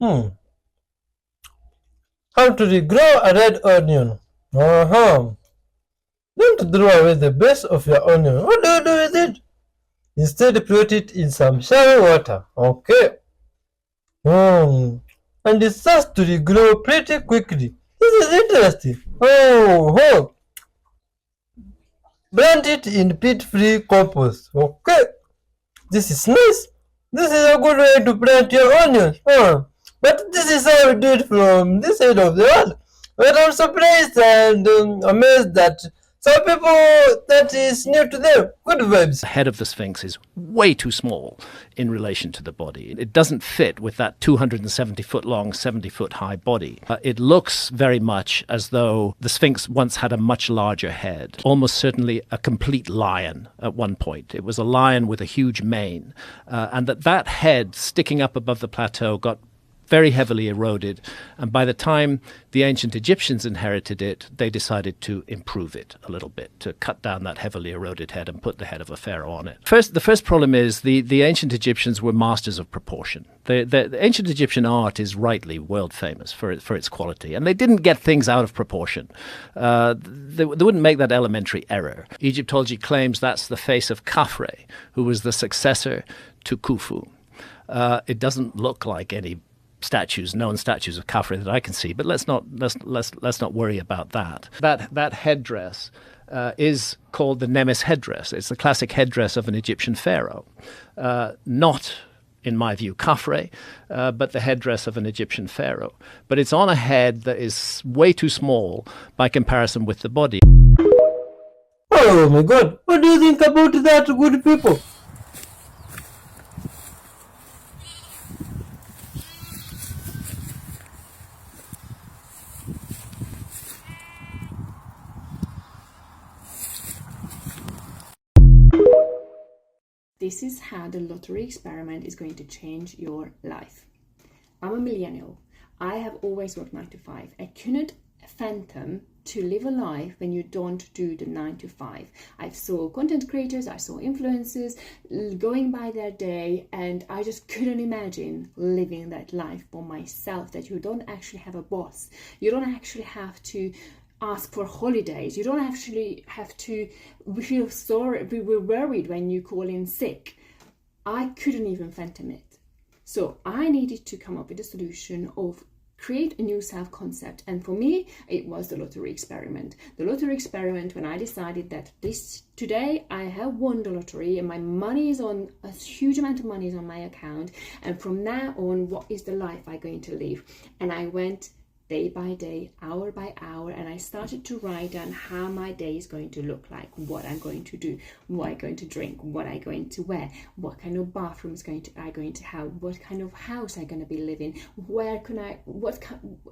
Hmm. How to regrow a red onion? Uh-huh. Don't throw away the base of your onion. What do you do with it? Instead, put it in some shower water. Okay. And it starts to regrow pretty quickly. This is interesting. Oh. Plant it in peat-free compost. Okay. This is nice. This is a good way to plant your onions. But this is how we do it from this side of the world. But I'm surprised and amazed that some people that is new to them. Good vibes. The head of the Sphinx is way too small in relation to the body. It doesn't fit with that 270 foot long, 70 foot high body. It looks very much as though the Sphinx once had a much larger head, almost certainly a complete lion at one point. It was a lion with a huge mane, and that head sticking up above the plateau got very heavily eroded. And by the time the ancient Egyptians inherited it, they decided to improve it a little bit, to cut down that heavily eroded head and put the head of a pharaoh on it. The first problem is the ancient Egyptians were masters of proportion. The ancient Egyptian art is rightly world famous for its quality, and they didn't get things out of proportion. They wouldn't make that elementary error. Egyptology claims that's the face of Khafre, who was the successor to Khufu. It doesn't look like any known statues of Khafre that I can see, but let's not worry about that. That headdress is called the Nemes headdress. It's the classic headdress of an Egyptian pharaoh, not, in my view, Khafre, but the headdress of an Egyptian pharaoh. But it's on a head that is way too small by comparison with the body. Oh my God! What do you think about that, good people? This is how the lottery experiment is going to change your life. I'm a millennial. I have always worked 9 to 5. I couldn't fathom to live a life when you don't do the 9 to 5. I saw content creators, I saw influencers going by their day, and I just couldn't imagine living that life for myself, that you don't actually have a boss. You don't actually have to ask for holidays. You don't actually have to feel sorry, we were worried when you call in sick. I couldn't even fathom it. So I needed to come up with a solution of create a new self-concept. And for me, it was the lottery experiment. The lottery experiment, when I decided that today I have won the lottery and my money is on, a huge amount of money is on my account. And from now on, what is the life I'm going to live? And I went day by day, hour by hour, and I started to write down how my day is going to look like, what I'm going to do, what I'm going to drink, what I'm going to wear, what kind of bathrooms I'm going to have, what kind of house I'm going to be living,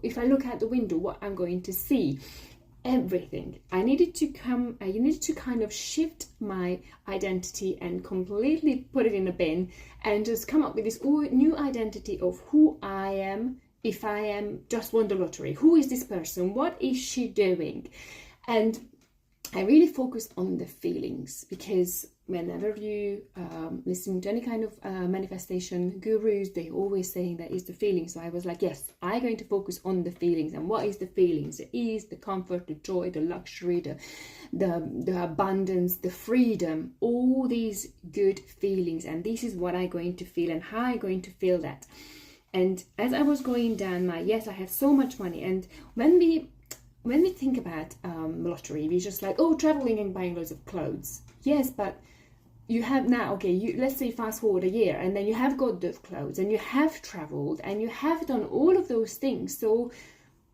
if I look out the window, what I'm going to see. Everything. I needed to kind of shift my identity and completely put it in a bin and just come up with this new identity of who I am. If I am just won the lottery, who is this person? What is she doing? And I really focused on the feelings, because whenever you listen to any kind of manifestation gurus, they always saying that is the feeling. So I was like, yes, I'm going to focus on the feelings. And what is the feelings? The ease, the comfort, the joy, the luxury, the abundance, the freedom, all these good feelings. And this is what I'm going to feel and how I'm going to feel that. And as I was going down I have so much money. And when we think about lottery, we just like, oh, traveling and buying loads of clothes. Yes, but you have now, okay, let's say fast forward a year, and then you have got those clothes and you have traveled and you have done all of those things. So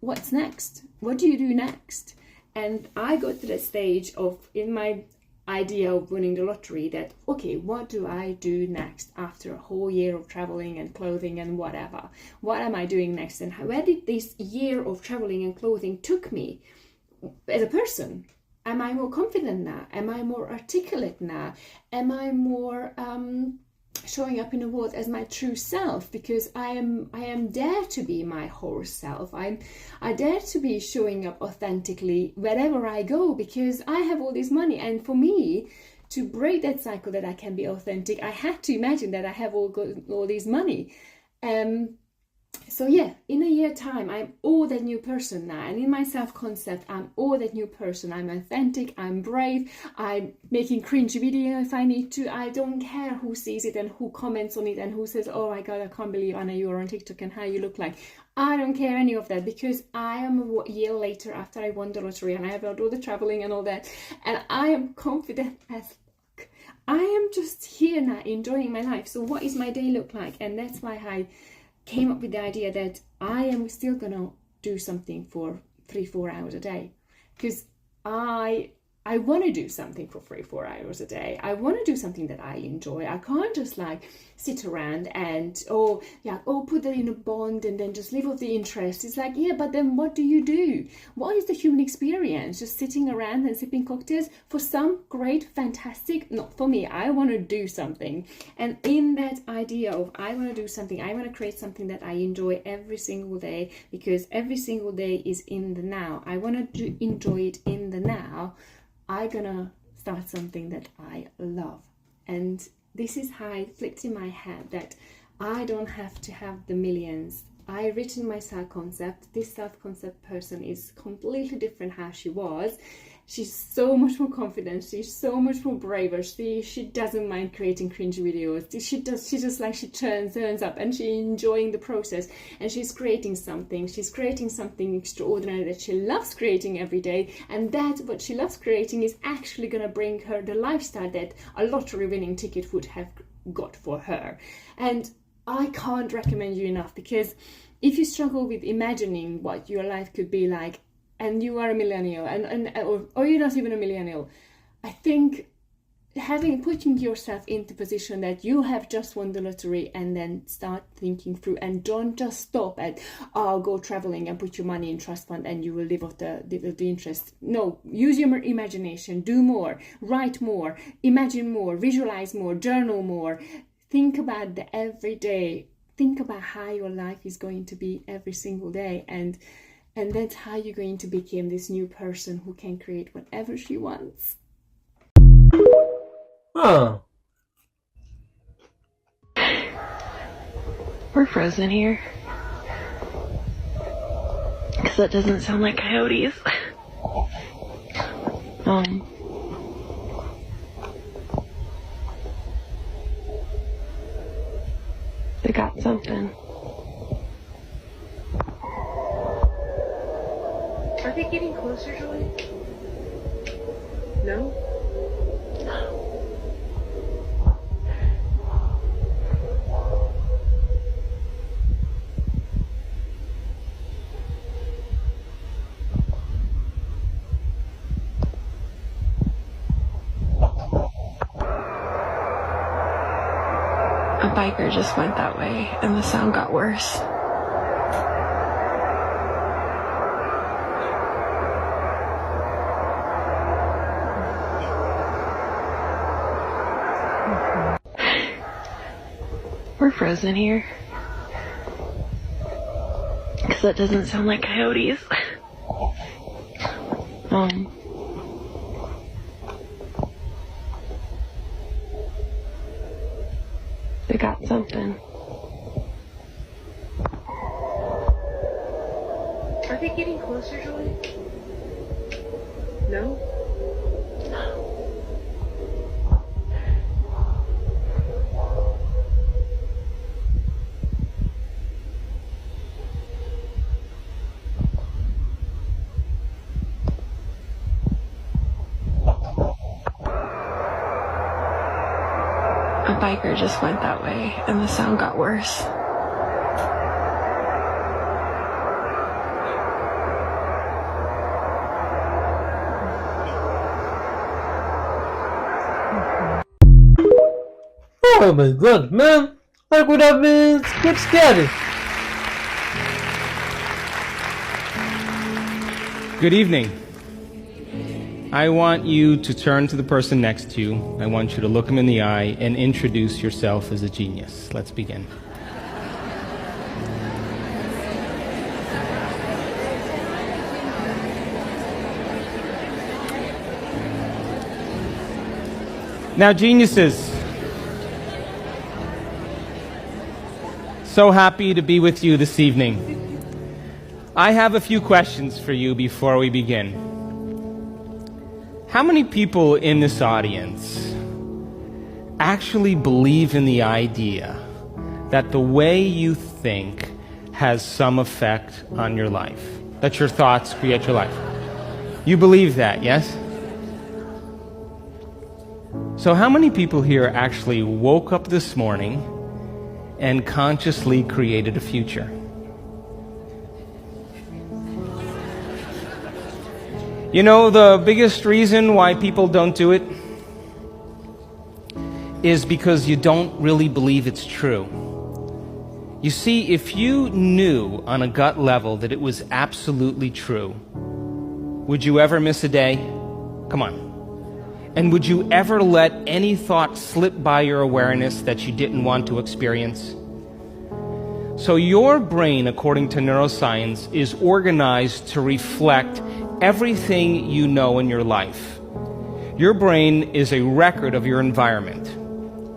what's next? What do you do next? And I got to the stage of, in my idea of winning the lottery, that okay, what do I do next after a whole year of traveling and clothing and whatever? What am I doing next? And where did this year of traveling and clothing took me as a person? Am I more confident now? Am I more articulate now? Am I more showing up in the world as my true self? Because I am dare to be my whole self. I dare to be showing up authentically wherever I go, because I have all this money. And for me to break that cycle that I can be authentic, I had to imagine that I have all this money. So yeah, in a year time, I'm all that new person now. And in my self-concept, I'm all that new person. I'm authentic, I'm brave, I'm making cringy video if I need to. I don't care who sees it and who comments on it and who says, oh my God, I can't believe Anna, you're on TikTok and how you look like. I don't care any of that, because I am a year later after I won the lottery and I have done all the traveling and all that. And I am confident as fuck. I am just here now enjoying my life. So what is my day look like? And that's why I came up with the idea that I am still gonna do something for 3-4 hours a day, because I want to do something for 3-4 hours a day. I want to do something that I enjoy. I can't just like sit around and put that in a bond and then just live off the interest. It's like, yeah, but then what do you do? What is the human experience? Just sitting around and sipping cocktails? For some, great, fantastic. Not for me. I want to do something. And in that idea of I want to do something, I want to create something that I enjoy every single day, because every single day is in the now. I want to enjoy it in the now. I'm gonna start something that I love. And this is how it flipped in my head, that I don't have to have the millions. I written my self-concept. This self-concept person is completely different how she was. She's so much more confident. She's so much more braver. She doesn't mind creating cringy videos. She turns up and she's enjoying the process, and she's creating something. She's creating something extraordinary that she loves creating every day, and that what she loves creating is actually gonna bring her the lifestyle that a lottery winning ticket would have got for her. And I can't recommend you enough, because if you struggle with imagining what your life could be like, and you are a millennial, or you're not even a millennial, I think putting yourself into position that you have just won the lottery, and then start thinking through, and don't just stop at go traveling and put your money in trust fund and you will live off the interest. No, use your imagination, do more, write more, imagine more, visualize more, journal more. Think about the everyday. Think about how your life is going to be every single day, and that's how you're going to become this new person who can create whatever she wants. Huh. We're frozen here. Because that doesn't sound like coyotes. They got something. Are they getting closer, Julie? No? A biker just went that way, and the sound got worse. We're frozen here. Because that doesn't sound like coyotes. They got something. Are they getting closer, Julie? No? A biker just went that way, and the sound got worse. Oh my God, man! That could have been quite scary. Good evening. I want you to turn to the person next to you. I want you to look him in the eye and introduce yourself as a genius. Let's begin. Now, geniuses, So happy to be with you this evening. I have a few questions for you before we begin. How many people in this audience actually believe in the idea that the way you think has some effect on your life? That your thoughts create your life? You believe that, yes? So how many people here actually woke up this morning and consciously created a future? You know, the biggest reason why people don't do it is because you don't really believe it's true. You see, if you knew on a gut level that it was absolutely true, would you ever miss a day? Come on. And would you ever let any thought slip by your awareness that you didn't want to experience? So your brain, according to neuroscience, is organized to reflect everything you know in your life. Your brain is a record of your environment.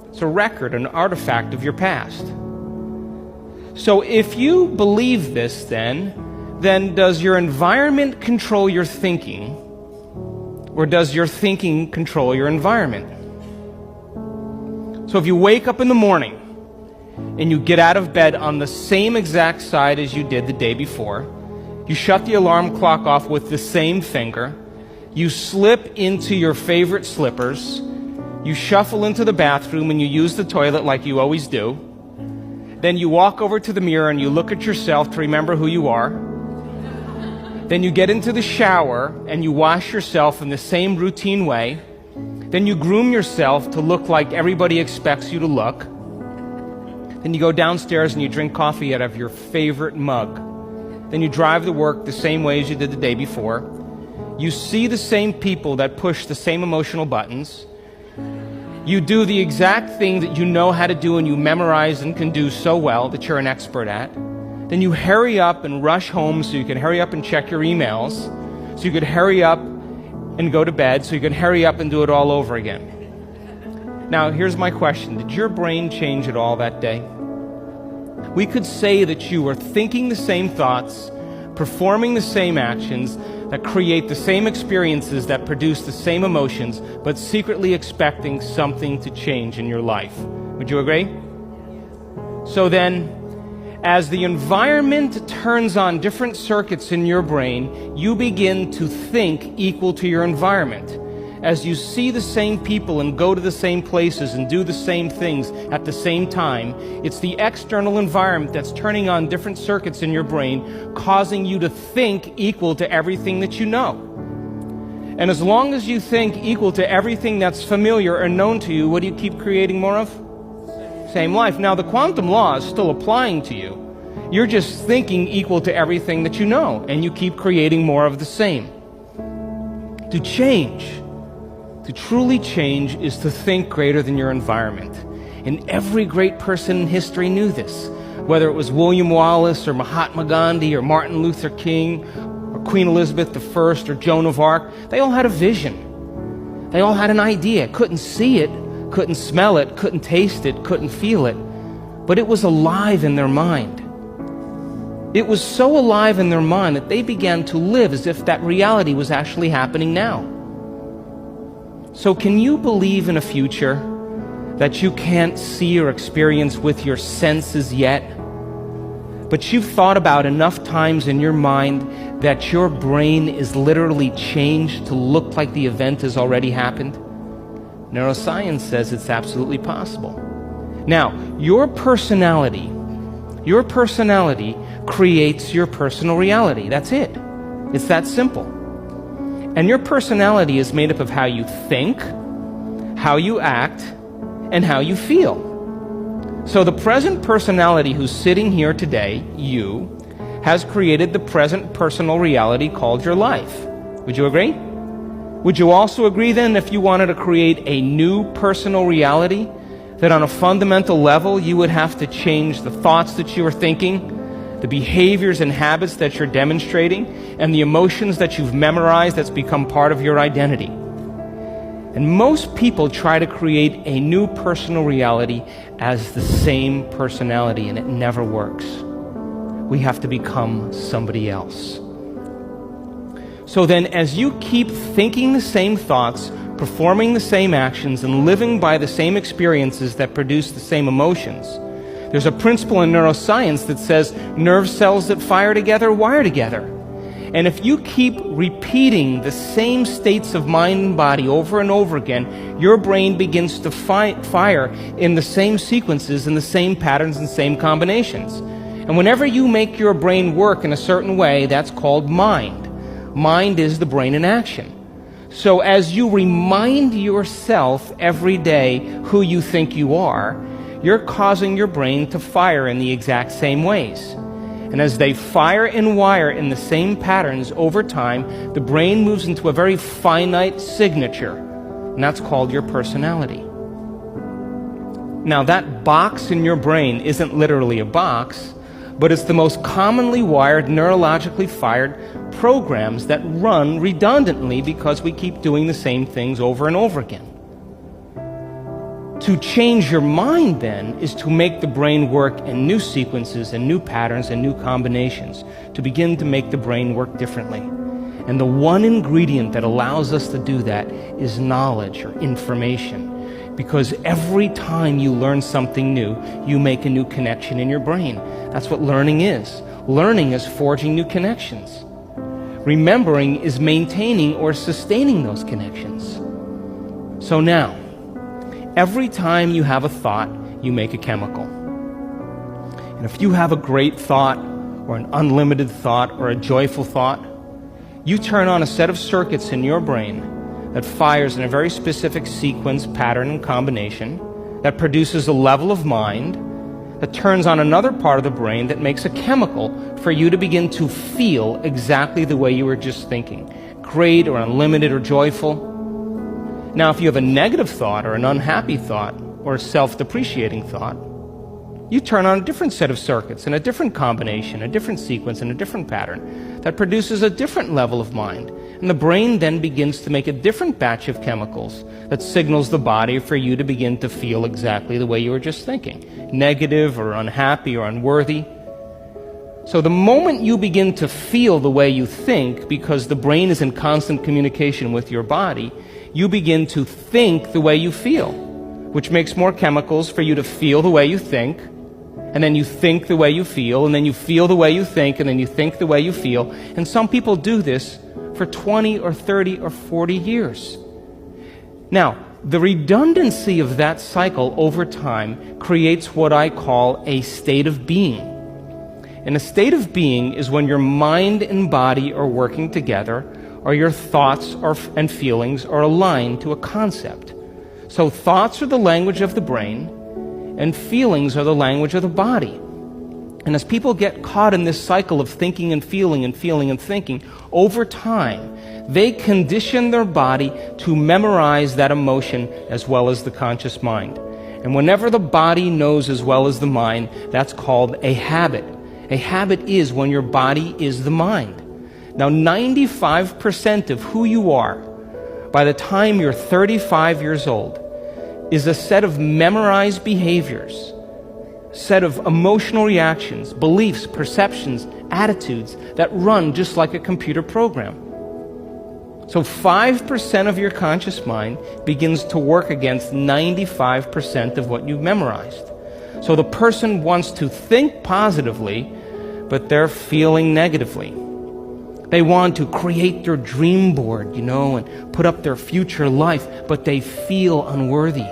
It's a record, an artifact of your past. So if you believe this, then does your environment control your thinking, or does your thinking control your environment? So if you wake up in the morning and you get out of bed on the same exact side as you did the day before, you shut the alarm clock off with the same finger, you slip into your favorite slippers, you shuffle into the bathroom and you use the toilet like you always do, then you walk over to the mirror and you look at yourself to remember who you are. Then you get into the shower and you wash yourself in the same routine way. Then you groom yourself to look like everybody expects you to look. Then you go downstairs and you drink coffee out of your favorite mug. Then you drive to work the same way as you did the day before. You see the same people that push the same emotional buttons. You do the exact thing that you know how to do and you memorize and can do so well that you're an expert at. Then you hurry up and rush home so you can hurry up and check your emails, so you could hurry up and go to bed, so you can hurry up and do it all over again. Now, here's my question. Did your brain change at all that day? We could say that you were thinking the same thoughts, performing the same actions, that create the same experiences, that produce the same emotions, but secretly expecting something to change in your life. Would you agree? So then, as the environment turns on different circuits in your brain, you begin to think equal to your environment. As you see the same people and go to the same places and do the same things at the same time, it's the external environment that's turning on different circuits in your brain, causing you to think equal to everything that you know. And as long as you think equal to everything that's familiar or known to you, what do you keep creating more of? Same life. Now, the quantum law is still applying to you. You're just thinking equal to everything that you know, and you keep creating more of the same. To change, to truly change, is to think greater than your environment. And every great person in history knew this. Whether it was William Wallace or Mahatma Gandhi or Martin Luther King or Queen Elizabeth I or Joan of Arc, they all had a vision. They all had an idea. Couldn't see it, couldn't smell it, couldn't taste it, couldn't feel it, but it was alive in their mind. It was so alive in their mind that they began to live as if that reality was actually happening now. So can you believe in a future that you can't see or experience with your senses yet, but you've thought about enough times in your mind that your brain is literally changed to look like the event has already happened? Neuroscience says it's absolutely possible. Now, your personality creates your personal reality. That's it. It's that simple. And your personality is made up of how you think, how you act, and how you feel. So the present personality who's sitting here today, you, has created the present personal reality called your life. Would you agree? Would you also agree then, if you wanted to create a new personal reality, that on a fundamental level you would have to change the thoughts that you are thinking, the behaviors and habits that you're demonstrating, and the emotions that you've memorized that's become part of your identity? And most people try to create a new personal reality as the same personality, and it never works. We have to become somebody else. So then, as you keep thinking the same thoughts, performing the same actions, and living by the same experiences that produce the same emotions, there's a principle in neuroscience that says nerve cells that fire together wire together. And if you keep repeating the same states of mind and body over and over again, your brain begins to fire in the same sequences and the same patterns and same combinations. And whenever you make your brain work in a certain way, that's called mind. Mind is the brain in action. So as you remind yourself every day who you think you are, you're causing your brain to fire in the exact same ways. And as they fire and wire in the same patterns over time, the brain moves into a very finite signature, and that's called your personality. Now, that box in your brain isn't literally a box, but it's the most commonly wired, neurologically fired programs that run redundantly because we keep doing the same things over and over again. To change your mind, then, is to make the brain work in new sequences and new patterns and new combinations, to begin to make the brain work differently. And the one ingredient that allows us to do that is knowledge or information. Because every time you learn something new, you make a new connection in your brain. That's what learning is. Learning is forging new connections. Remembering is maintaining or sustaining those connections. So now, every time you have a thought, you make a chemical. And if you have a great thought, or an unlimited thought, or a joyful thought, you turn on a set of circuits in your brain that fires in a very specific sequence, pattern, and combination, that produces a level of mind, that turns on another part of the brain that makes a chemical for you to begin to feel exactly the way you were just thinking, great or unlimited or joyful. Now, if you have a negative thought or an unhappy thought or a self-depreciating thought, you turn on a different set of circuits and a different combination, a different sequence and a different pattern that produces a different level of mind. And the brain then begins to make a different batch of chemicals that signals the body for you to begin to feel exactly the way you were just thinking, negative or unhappy or unworthy. So the moment you begin to feel the way you think, because the brain is in constant communication with your body, you begin to think the way you feel, which makes more chemicals for you to feel the way you think, and then you think the way you feel, and then you feel the way you think, and then you think the way you feel. And some people do this for 20 or 30 or 40 years. Now, the redundancy of that cycle over time creates what I call a state of being. And a state of being is when your mind and body are working together, or your thoughts and feelings are aligned to a concept. So thoughts are the language of the brain, and feelings are the language of the body. And as people get caught in this cycle of thinking and feeling and feeling and thinking, over time, they condition their body to memorize that emotion as well as the conscious mind. And whenever the body knows as well as the mind, that's called a habit. A habit is when your body is the mind. Now, 95% of who you are by the time you're 35 years old is a set of memorized behaviors, set of emotional reactions, beliefs, perceptions, attitudes that run just like a computer program. So 5% of your conscious mind begins to work against 95% of what you've memorized. So the person wants to think positively, but they're feeling negatively. They want to create their dream board, and put up their future life, but they feel unworthy.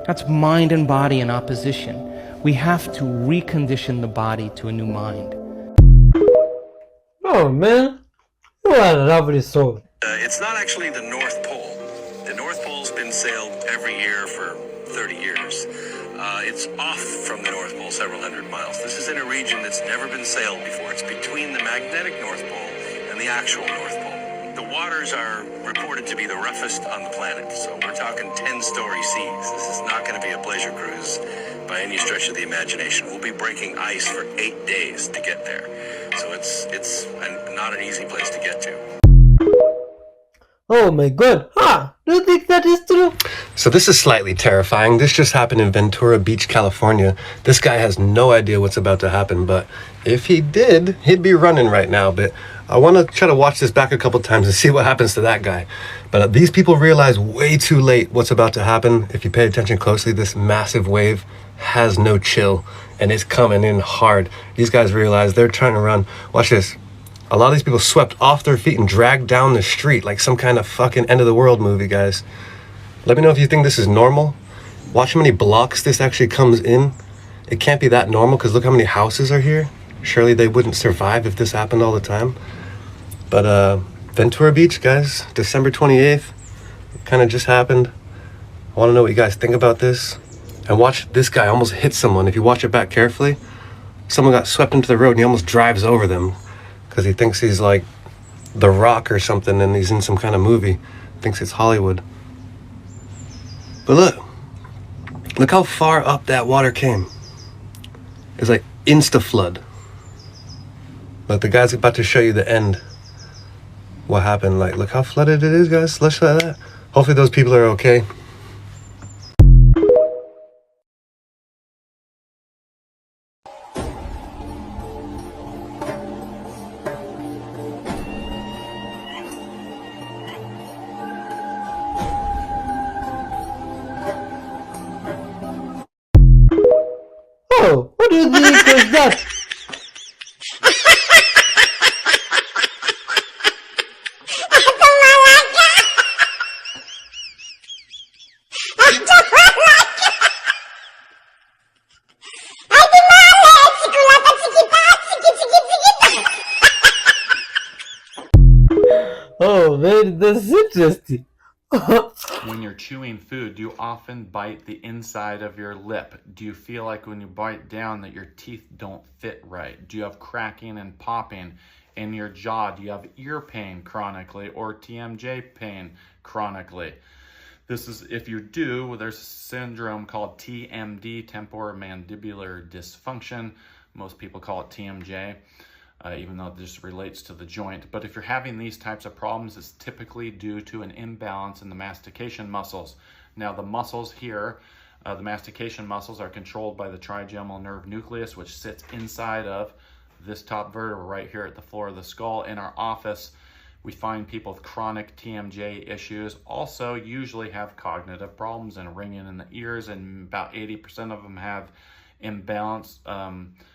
That's mind and body in opposition. We have to recondition the body to a new mind. Oh man, you are a lovely soul. It's not actually the North Pole. The North Pole's been sailed every year for 30 years. It's off from the North Pole several hundred miles. This is in a region that's never been sailed before. It's between the magnetic North Pole and the actual North Pole. The waters are reported to be the roughest on the planet, so we're talking 10-story seas. This is not going to be a pleasure cruise by any stretch of the imagination. We'll be breaking ice for 8 days to get there. So it's not an easy place to get to. Oh my god. Huh? Do you think that is true? So this is slightly terrifying. This just happened in Ventura Beach, California. This guy has no idea what's about to happen, but if he did, he'd be running right now. But I want to try to watch this back a couple times and see what happens to that guy. But these people realize way too late what's about to happen. If you pay attention closely, this massive wave has no chill, and it's coming in hard. These guys realize they're trying to run. Watch this. A lot of these people swept off their feet and dragged down the street like some kind of fucking end of the world movie, guys. Let me know if you think this is normal. Watch how many blocks this actually comes in. It can't be that normal because look how many houses are here. Surely they wouldn't survive if this happened all the time. But Ventura Beach, guys, December 28th, kind of just happened. I want to know what you guys think about this. And watch, this guy almost hit someone. If you watch it back carefully, someone got swept into the road and he almost drives over them because he thinks he's like The Rock or something and he's in some kind of movie. Thinks it's Hollywood. But look how far up that water came. It's like insta flood. But the guy's about to show you the end. What happened? Like, look how flooded it is, guys. Let's try that. Hopefully those people are okay. Oh, what do you think was that? Oh man, that's interesting. When you're chewing food, do you often bite the inside of your lip? Do you feel like when you bite down that your teeth don't fit right? Do you have cracking and popping in your jaw? Do you have ear pain chronically or TMJ pain chronically? This is, if you do, there's a syndrome called TMD, temporomandibular dysfunction. Most people call it TMJ. Even though this relates to the joint. But if you're having these types of problems, it's typically due to an imbalance in the mastication muscles. Now the muscles here, the mastication muscles are controlled by the trigeminal nerve nucleus, which sits inside of this top vertebra right here at the floor of the skull. In our office, we find people with chronic TMJ issues also usually have cognitive problems and ringing in the ears, and about 80% of them have imbalance,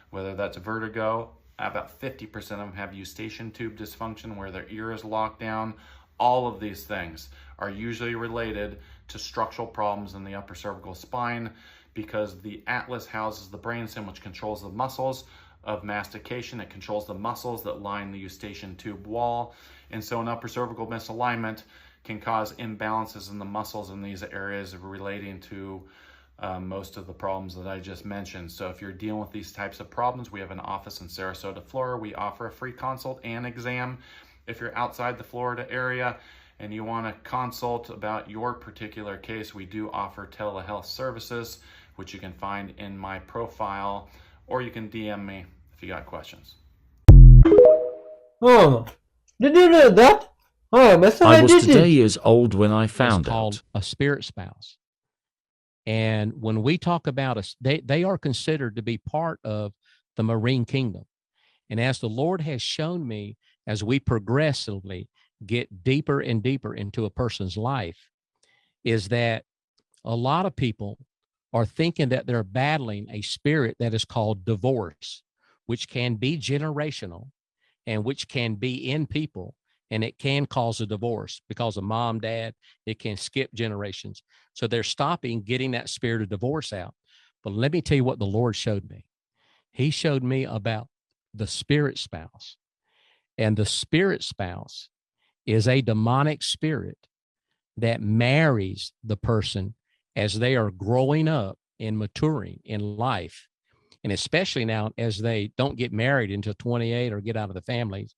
whether that's vertigo. About 50% of them have eustachian tube dysfunction where their ear is locked down. All of these things are usually related to structural problems in the upper cervical spine because the atlas houses the brainstem, which controls the muscles of mastication. It controls the muscles that line the eustachian tube wall. And so an upper cervical misalignment can cause imbalances in the muscles in these areas relating to most of the problems that I just mentioned. So if you're dealing with these types of problems, we have an office in Sarasota, Florida. We offer a free consult and exam. If you're outside the Florida area and you want to consult about your particular case, we do offer telehealth services, which you can find in my profile, or you can DM me if you got questions. Oh, did you know that? Oh, my son, I was did today it. years old when I It's found called out. a spirit spouse. And when we talk about us, they are considered to be part of the marine kingdom. And as the Lord has shown me, as we progressively get deeper and deeper into a person's life, is that a lot of people are thinking that they're battling a spirit that is called divorce, which can be generational and which can be in people. And it can cause a divorce because of mom, dad. It can skip generations. So they're stopping getting that spirit of divorce out. But let me tell you what the Lord showed me. He showed me about the spirit spouse. And the spirit spouse is a demonic spirit that marries the person as they are growing up and maturing in life. And especially now as they don't get married until 28 or get out of the family's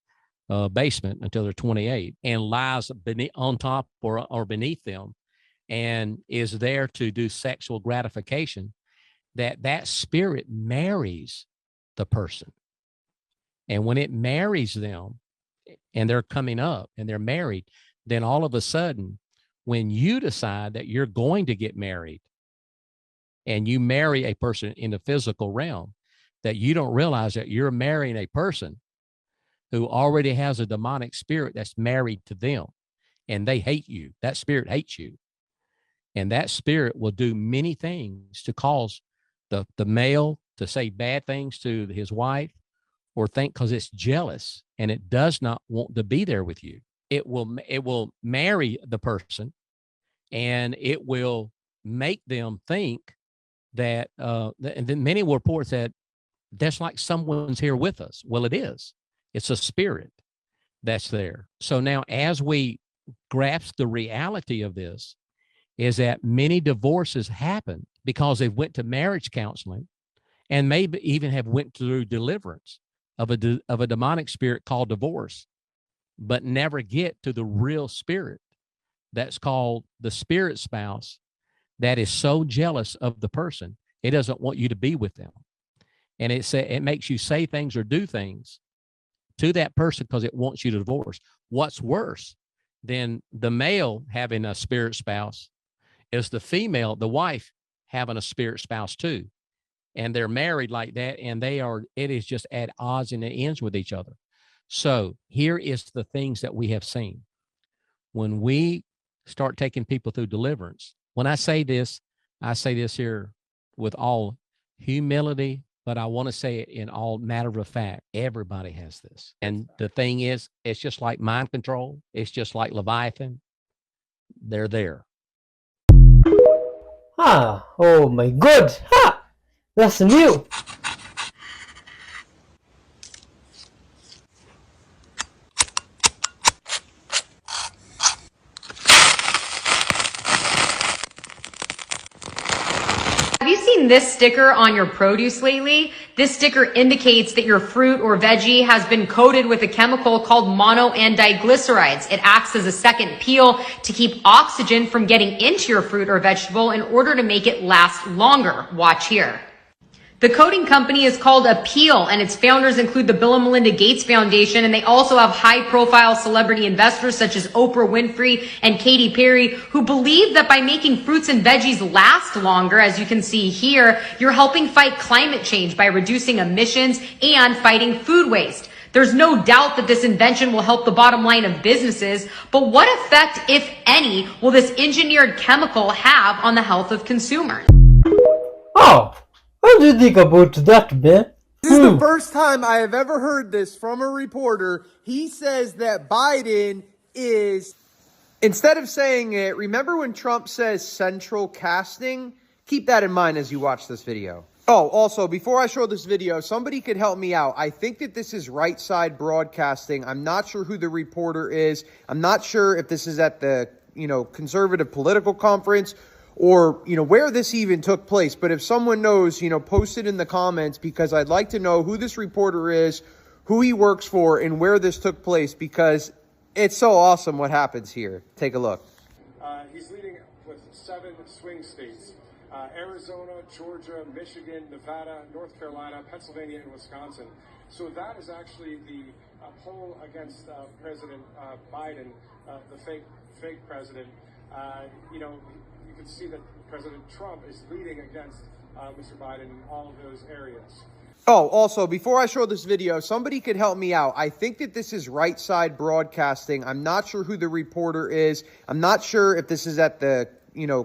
basement until they're 28, and lies beneath, on top or beneath them, and is there to do sexual gratification, that spirit marries the person. And when it marries them and they're coming up and they're married, then all of a sudden, when you decide that you're going to get married and you marry a person in the physical realm, that you don't realize that you're marrying a person who already has a demonic spirit that's married to them, and they hate you. That spirit hates you. And that spirit will do many things to cause the male to say bad things to his wife, or think, because it's jealous and it does not want to be there with you. It will marry the person, and it will make them think that, and then many will report that that's like someone's here with us. Well, it is. It's a spirit that's there. So now, as we grasp the reality of this, is that many divorces happen because they went to marriage counseling and maybe even have went through deliverance of a demonic spirit called divorce, but never get to the real spirit that's called the spirit spouse, that is so jealous of the person, it doesn't want you to be with them. And it makes you say things or do things to that person because it wants you to divorce. What's worse than the male having a spirit spouse is the female, the wife, having a spirit spouse too. And they're married like that, and it is just at odds, and it ends with each other. So here is the things that we have seen. When we start taking people through deliverance, when I say this here with all humility, but I want to say it in all matter of fact. Everybody has this. And the thing is, it's just like mind control. It's just like Leviathan. They're there. Ah, oh my god. Ha! That's new. Have you seen this sticker on your produce lately? This sticker indicates that your fruit or veggie has been coated with a chemical called mono and diglycerides. It acts as a second peel to keep oxygen from getting into your fruit or vegetable in order to make it last longer. Watch here. The coating company is called Appeal, and its founders include the Bill and Melinda Gates Foundation, and they also have high-profile celebrity investors such as Oprah Winfrey and Katy Perry, who believe that by making fruits and veggies last longer, as you can see here, you're helping fight climate change by reducing emissions and fighting food waste. There's no doubt that this invention will help the bottom line of businesses, but what effect, if any, will this engineered chemical have on the health of consumers? Oh! What do you think about that, man? This is the first time I have ever heard this from a reporter. He says that Biden is, instead of saying it, remember when Trump says central casting? Keep that in mind as you watch this video. Oh, also, before I show this video, somebody could help me out. I think that this is Right Side Broadcasting. I'm not sure who the reporter is. I'm not sure if this is at the, conservative political conference, or, where this even took place. But if someone knows, post it in the comments, because I'd like to know who this reporter is, who he works for, and where this took place, because it's so awesome what happens here. Take a look. He's leading with 7 swing states: Arizona, Georgia, Michigan, Nevada, North Carolina, Pennsylvania, and Wisconsin. So that is actually the poll against President Biden, the fake president. You can see that President Trump is leading against Mr. Biden in all of those areas. Oh, also, before I show this video, somebody could help me out. I think that this is Right Side Broadcasting. I'm not sure who the reporter is. I'm not sure if this is at the,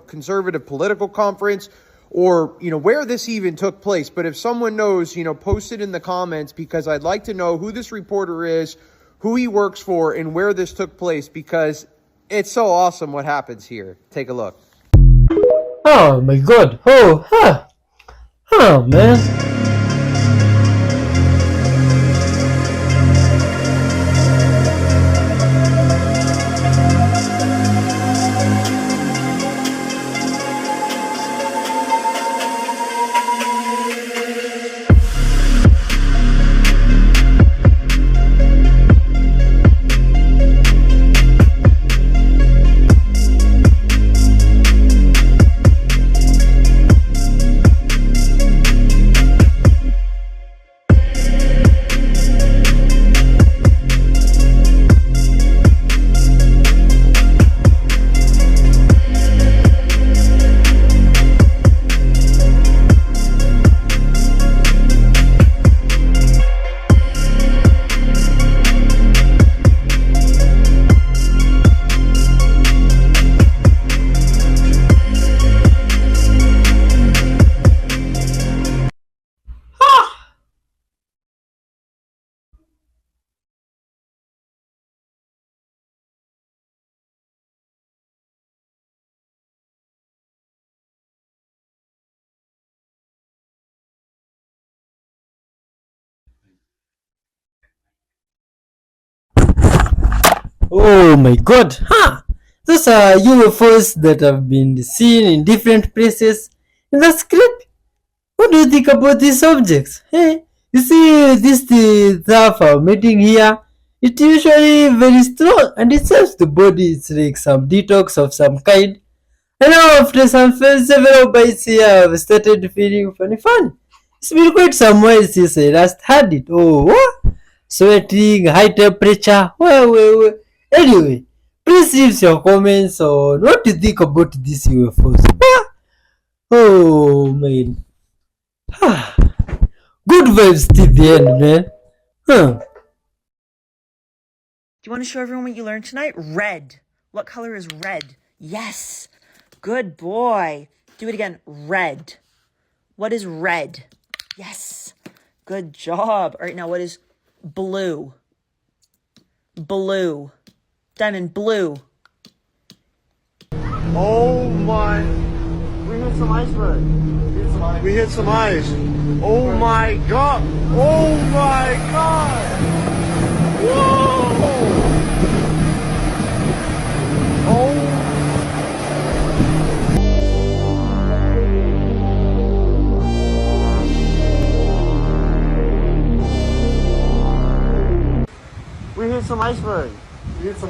conservative political conference, or, where this even took place. But if someone knows, post it in the comments, because I'd like to know who this reporter is, who he works for, and where this took place, because it's so awesome what happens here. Take a look. Oh my god. Oh, man. Oh my god, huh? Those are UFOs that have been seen in different places in the script. What do you think about these objects? Hey, you see this stuff I'm meeting here? It's usually very strong and it serves the body. It's like some detox of some kind. And now after several bites here, I've started feeling funny fun. It's been quite some while since I last had it. Oh, what? Sweating, high temperature. Well. Anyway, please leave your comments on what you think about these UFOs. Oh man. Good vibes till the end, man. Huh. Do you want to show everyone what you learned tonight? Red. What color is red? Yes. Good boy. Do it again. Red. What is red? Yes. Good job. All right, now what is blue? Blue. Diamond, blue. Oh my. We hit some iceberg. We hit some ice. Oh my god. Oh my god. Whoa. Oh. We hit some iceberg. We hit some